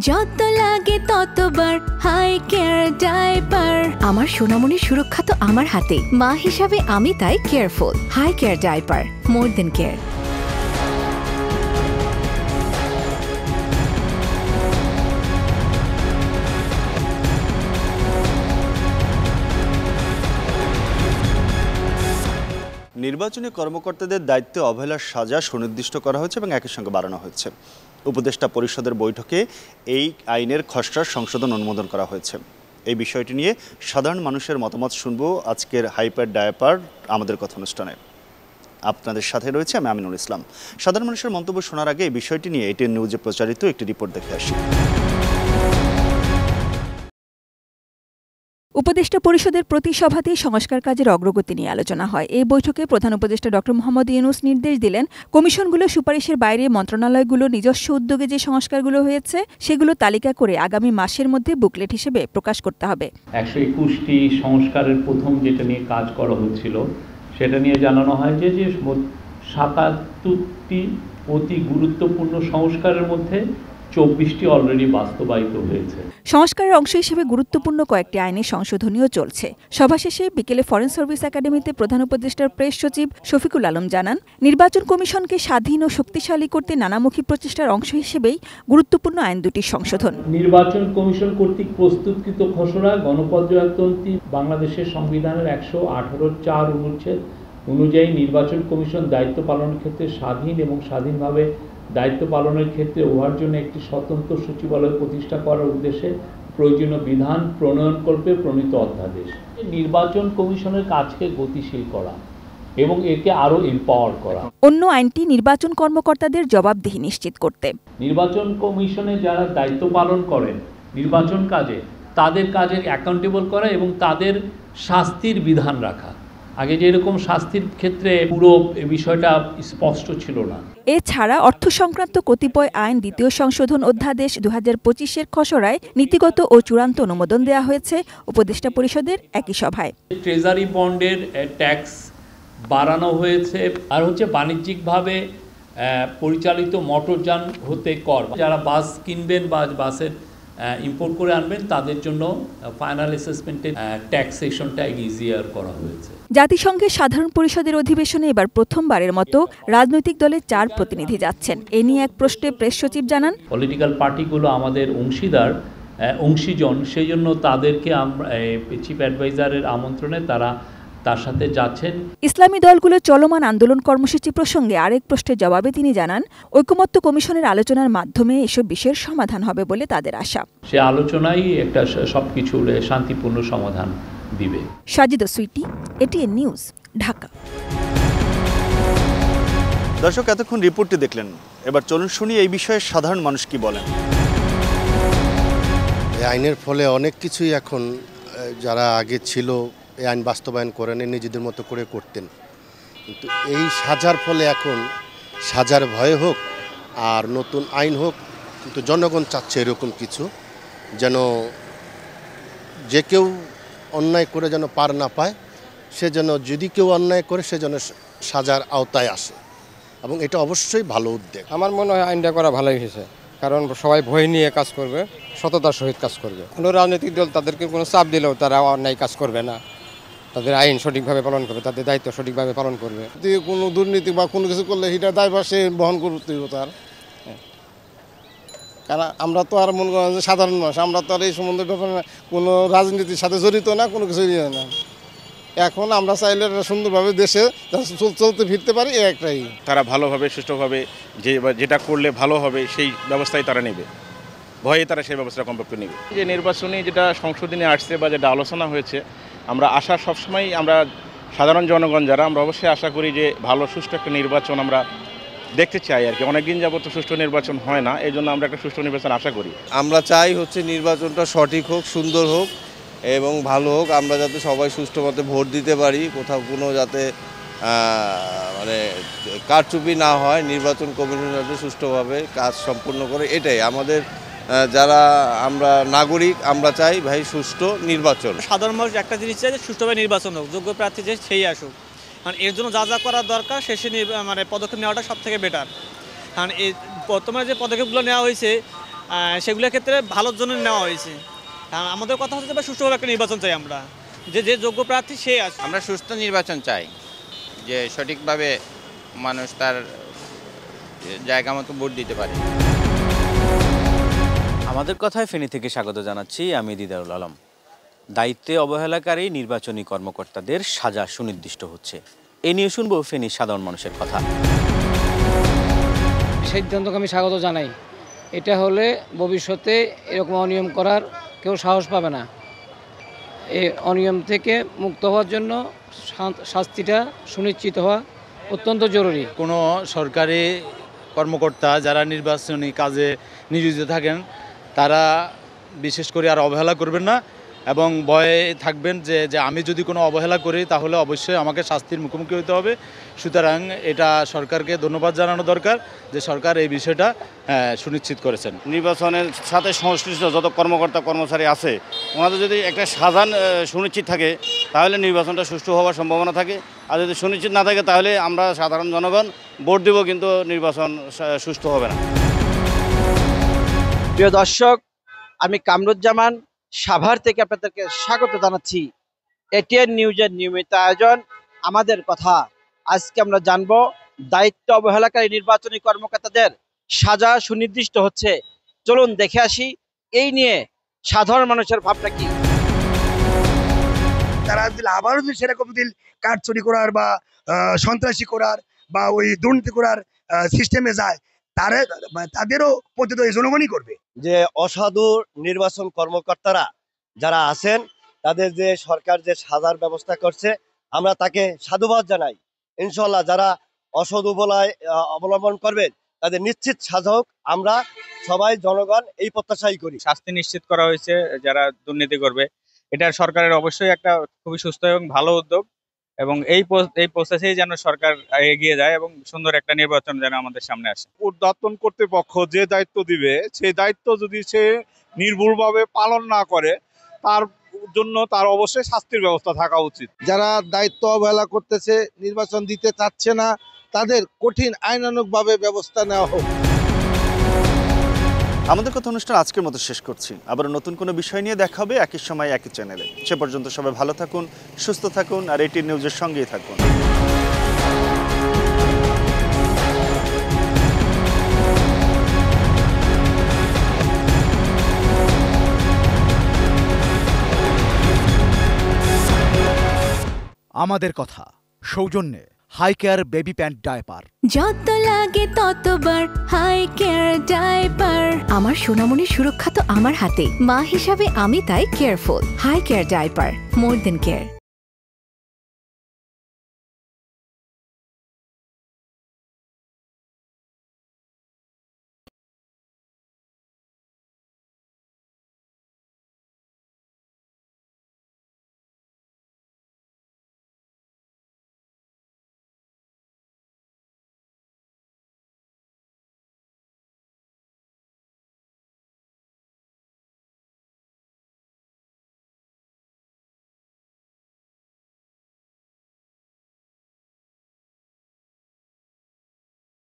যত লাগে ততবার হাই কেয়ার ডাইপার। আমার সোনামণির সুরক্ষা তো আমার হাতে, মা হিসাবে আমি তাই কেয়ারফুল। হাই কেয়ার ডাইপার, মোর দেন কেয়ার। নির্বাচনী কর্মকর্তাদের দায়িত্বে অবহেলার সাজা সুনির্দিষ্ট করা হয়েছে এবং একই সঙ্গে বাড়ানো হয়েছে। উপদেষ্টা পরিষদের বৈঠকে এই আইনের খসড়ার সংশোধন অনুমোদন করা হয়েছে। এই বিষয়টি নিয়ে সাধারণ মানুষের মতামত শুনব আজকের হাইপার ডায়াপার আমাদের কথা অনুষ্ঠানে। আপনাদের সাথে রয়েছে আমি আমিনুল ইসলাম। সাধারণ মানুষের মন্তব্য শোনার আগে এই বিষয়টি নিয়ে এটিএন নিউজে প্রচারিত একটি রিপোর্ট দেখে আসি। উপদেষ্টা পরিষদের প্রতি সভাতেই সংস্কার কাজের অগ্রগতি নিয়ে আলোচনা হয়। এই বৈঠকে প্রধান উপদেষ্টা ডক্টর মোহাম্মদ ইউনূস নির্দেশ দিলেন, কমিশনগুলো সুপারিশের বাইরে মন্ত্রণালয়গুলো নিজস্ব উদ্যোগে যে সংস্কারগুলো হয়েছে সেগুলো তালিকা করে আগামী মাসের মধ্যে বুকলেট হিসেবে প্রকাশ করতে হবে। 121টি সংস্কারের প্রথম যেটা নিয়ে কাজ করা হচ্ছিল সেটা নিয়ে জানানো হয় যে 77টি অতি গুরুত্বপূর্ণ সংস্কারের মধ্যে 24টি অলরেডি বাস্তবায়িত হয়েছে। সংস্কারের অংশ হিসেবে গুরুত্বপূর্ণ কয়েকটি আইনের সংশোধনীও চলছে। সভা শেষে বিকেলে ফরেন সার্ভিস একাডেমিতে প্রধান উপদেষ্টার প্রেস সচিব শফিকুল আলম জানান, নির্বাচন কমিশনকে স্বাধীন ও শক্তিশালী করতে নানামুখী প্রচেষ্টার অংশ হিসেবেই গুরুত্বপূর্ণ আইন দুটির সংশোধন। নির্বাচন কমিশন কর্তৃক প্রস্তুতকৃত খসড়া গণপর্যবেক্ষণটি বাংলাদেশের সংবিধানের 118(4) অনুচ্ছেদ অনুযায়ী নির্বাচন কমিশন দায়িত্ব পালনের ক্ষেত্রে স্বাধীন এবং স্বাধীনভাবে দায়িত্ব পালনের ক্ষেত্রে উহার জন্য একটি স্বতন্ত্র সচিবালয় প্রতিষ্ঠা করার উদ্দেশ্যে প্রয়োজনীয় বিধান প্রণয়নকল্পে প্রণীত অধ্যাদেশ। নির্বাচন কমিশনের কাজকে গতিশীল করা এবং একে আরও এম্পাওয়ার করা। অন্য আইনটি নির্বাচন কর্মকর্তাদের জবাবদিহি নিশ্চিত করতে। নির্বাচন কমিশনে যারা দায়িত্ব পালন করেন নির্বাচন কাজে, তাদের কাজে অ্যাকাউন্টেবল করা এবং তাদের শাস্তির বিধান রাখা। আগে যেরকম শাস্তির ক্ষেত্রে পুরো বিষয়টা স্পষ্ট ছিল না। এছাড়া অর্থ সংক্রান্ত কতিপয় আইন দ্বিতীয় সংশোধন অধ্যাদেশ 2025-এর খসড়ায় নীতিগত ও চূড়ান্ত অনুমোদন দেওয়া হয়েছে উপদেষ্টা পরিষদের একই সভায়। ট্রেজারি বন্ডের ট্যাক্স বাড়ানো হয়েছে, আর বাণিজ্যিকভাবে পরিচালিত মোটরযান হতে কর। যারা বাস কিনবেন বা বাসের ইম্পোর্ট করে আনবেন তাদের জন্য ফাইনাল অ্যাসেসমেন্টের ট্যাক্সেশনটা ইজিয়ার করা হয়েছে। জাতিসংঘের সাধারণ পরিষদের অধিবেশনে এবার প্রথমবারের মতো রাজনৈতিক দলের 4 প্রতিনিধি যাচ্ছেন। এ নিয়ে এক প্রশ্নে প্রেস সচিব জানান, পলিটিক্যাল পার্টিগুলো আমাদের অংশীজন, সেই জন্য তাদেরকে আমরা চিফ অ্যাডভাইজারের আমন্ত্রণে তার সাথে যাচ্ছেন। ইসলামী দলগুলো চলমান আন্দোলন কর্মসূচি প্রসঙ্গে আরেক প্রশ্নের জবাবে তিনি জানান, ঐকমত্য কমিশনের আলোচনার মাধ্যমে এসব বিষয়ের সমাধান হবে বলে তাদের আশা। সে আলোচনাই একটা সবকিছুর শান্তিপূর্ণ সমাধান দিবে। Sajida Sweety, ATN News, Dhaka. দর্শক, এতক্ষণ রিপোর্টটি দেখলেন। এবার চলুন শুনি এই বিষয়ে সাধারণ মানুষ কি বলেন। এই আইনের ফলে অনেক কিছুই এখন যারা আগে ছিল এই আইন বাস্তবায়ন করেন নিজেদের মতো করে করতেন, কিন্তু এই সাজার ফলে এখন সাজার ভয়ে হোক আর নতুন আইন হোক, কিন্তু জনগণ চাচ্ছে এরকম কিছু, যেন যে কেউ অন্যায় করে যেন পার না পায়, সে যেন যদি কেউ অন্যায় করে সে যেন সাজার আওতায় আসে, এবং এটা অবশ্যই ভালো উদ্যোগ। আমার মনে হয় আইনটা করা ভালোই হয়েছে, কারণ সবাই ভয় নিয়ে কাজ করবে, সততার সহিত কাজ করবে। কোনো রাজনৈতিক দল তাদেরকে কোনো চাপ দিলেও তারা অন্যায় কাজ করবে না, তাদের আইন সঠিকভাবে পালন করবে, তাদের দায়িত্ব সঠিকভাবে পালন করবে। যদি কোনো দুর্নীতি বা কোনো কিছু করলে সেটা দায়ভার সে বহন করতে হবে তার। কারণ আমরা তো আর মনে করেন যে সাধারণ মানুষ, আমরা তো আর এই সম্বন্ধে ব্যাপারে কোনো রাজনীতির সাথে জড়িত না, কোনো কিছু না। এখন আমরা চাইলে সুন্দরভাবে দেশে চলতে ফিরতে পারি, এই একটাই। তারা ভালোভাবে সুষ্ঠুভাবে যেটা করলে ভালো হবে সেই ব্যবস্থাই তারা নেবে, ভয়ে তারা সেই ব্যবস্থা কমপক্ষে নেবে। যে নির্বাচনী যেটা সংশোধনী আসছে বা যেটা আলোচনা হয়েছে, আমরা আশা সবসময় আমরা সাধারণ জনগণ যারা আমরা অবশ্যই আশা করি যে ভালো সুষ্ঠু একটা নির্বাচন আমরা দেখতে চাই আর কি। অনেকদিন যাবত সুষ্ঠু নির্বাচন হয় না, এই জন্য আমরা একটা সুষ্ঠু নির্বাচন আশা করি। আমরা চাই নির্বাচনটা সঠিক হোক, সুন্দর হোক এবং ভালো হোক, আমরা যাতে সবাই সুষ্ঠু মতে ভোট দিতে পারি, কোথাও কোনো যাতে কারচুপি না হয়, নির্বাচন কমিশন যাতে সুষ্ঠুভাবে কাজ সম্পূর্ণ করে, এটাই আমাদের যারা আমরা নাগরিক আমরা চাই ভাই সুষ্ঠু নির্বাচন। সাধারণ মানুষ একটা জিনিস চাই যে সুষ্ঠুভাবে নির্বাচন হোক, যোগ্য প্রার্থী যে সেই আসুক। কারণ এর জন্য যা যা করার দরকার পদক্ষেপ নেওয়াটা সব থেকে বেটার। কারণ এই বর্তমানে যে পদক্ষেপগুলো নেওয়া হয়েছে সেগুলোর ক্ষেত্রে ভালোর জন্য নেওয়া হয়েছে। আমাদের কথা হচ্ছে যে সুষ্ঠুভাবে একটা নির্বাচন চাই আমরা, যে যোগ্য প্রার্থী সে আসে। আমরা সুষ্ঠু নির্বাচন চাই, যে সঠিকভাবে মানুষ তার জায়গা মতো ভোট দিতে পারে। আমাদের কথায় ফেনী থেকে স্বাগত জানাচ্ছি, আমি দিদারুল আলম। দায়িত্বে অবহেলাকারী নির্বাচনী কর্মকর্তাদের সাজা সুনির্দিষ্ট হচ্ছে। এ নিয়ে শুনবো ফেনীর সাধারণ মানুষের কথা। সিদ্ধান্তকে আমি স্বাগত জানাই। এটা হলে ভবিষ্যতে এরকম অনিয়ম করার কেউ সাহস পাবে না। এই অনিয়ম থেকে মুক্ত হওয়ার জন্য শাস্তিটা সুনিশ্চিত হওয়া অত্যন্ত জরুরি। কোনো সরকারি কর্মকর্তা যারা নির্বাচনী কাজে নিয়োজিত থাকেন তারা বিশেষ করে আর অবহেলা করবেন না এবং ভয়ে থাকবেন যে আমি যদি কোনো অবহেলা করি তাহলে অবশ্যই আমাকে শাস্তির মুখোমুখি হতে হবে। সুতরাং এটা সরকারকে ধন্যবাদ জানানো দরকার যে সরকার এই বিষয়টা সুনিশ্চিত করেছেন। নির্বাচনের সাথে সংশ্লিষ্ট যত কর্মকর্তা কর্মচারী আছে ওনাদের যদি একটা সাজা সুনিশ্চিত থাকে তাহলে নির্বাচনটা সুষ্ঠু হওয়ার সম্ভাবনা থাকে, আর যদি সুনিশ্চিত না থাকে তাহলে আমরা সাধারণ জনগণ ভোট দেব, কিন্তু নির্বাচন সুষ্ঠু হবে না। প্রিয় দর্শক, আমি কামরুজ্জামান সাভার থেকে আপনাদেরকে স্বাগত জানাচ্ছি। এটিএন নিউজের নিয়মিত আয়োজন আমাদের কথা। আজকে আমরা জানবো দায়িত্ব অবহেলাকারী নির্বাচনী কর্মকর্তাদের সাজা সুনির্দিষ্ট হচ্ছে। চলুন দেখে আসি এই নিয়ে সাধারণ মানুষের ভাবনা কি। তারা আবারও যদি সেরকম দিল কার্ড চুরি করার বা সন্ত্রাসী করার বা ওই দুর্নীতি করার সিস্টেমে যায়, তাদেরও প্রতিত জনগণই করবে। যে অসাধু নির্বাচন কর্মকর্তারা যারা আছেন তাদের যে সরকার যে সাজার ব্যবস্থা করছে আমরা তাকে সাধুবাদ জানাই। ইনশাল্লাহ যারা অসাধু অবলম্বন করবেন তাদের নিশ্চিত সাজা হোক, আমরা সবাই জনগণ এই প্রত্যাশাই করি। শাস্তি নিশ্চিত করা হয়েছে যারা দুর্নীতি করবে, এটা সরকারের অবশ্যই একটা খুবই সুস্থ এবং ভালো উদ্যোগ, এবং এই প্রসেসেই যেন সরকার এগিয়ে যায় এবং সুন্দর একটা নির্বাচন যেন আমাদের সামনে আসে। উদ্যাপন কর্তৃপক্ষ যে দায়িত্ব দিবে সেই দায়িত্ব যদি সে নির্ভুলভাবে পালন না করে তার জন্য তার অবশ্যই শাস্তির ব্যবস্থা থাকা উচিত। যারা দায়িত্ব অবহেলা করতেছে, নির্বাচন দিতে চাচ্ছে না, তাদের কঠিন আইনানুগভাবে ব্যবস্থা নেওয়া হোক। আমাদের কথা অনুষ্ঠান আজকের মতো শেষ করছি। আবার নতুন কোনো বিষয় নিয়ে দেখা হবে একই সময় একই চ্যানেলে। সে পর্যন্ত সবাই ভালো থাকুন, সুস্থ থাকুন, আর এটিএন নিউজের সঙ্গেই থাকুন। আমাদের কথা সৌজন্যে Hi Care baby pant diaper. যত লাগে ততবার হাই কেয়ার ডায়পার। আমার সোনামণির সুরক্ষা তো আমার হাতে, মা হিসাবে আমি তাই কেয়ারফুল। হাই কেয়ার ডায়পার, মোর দেন কেয়ার।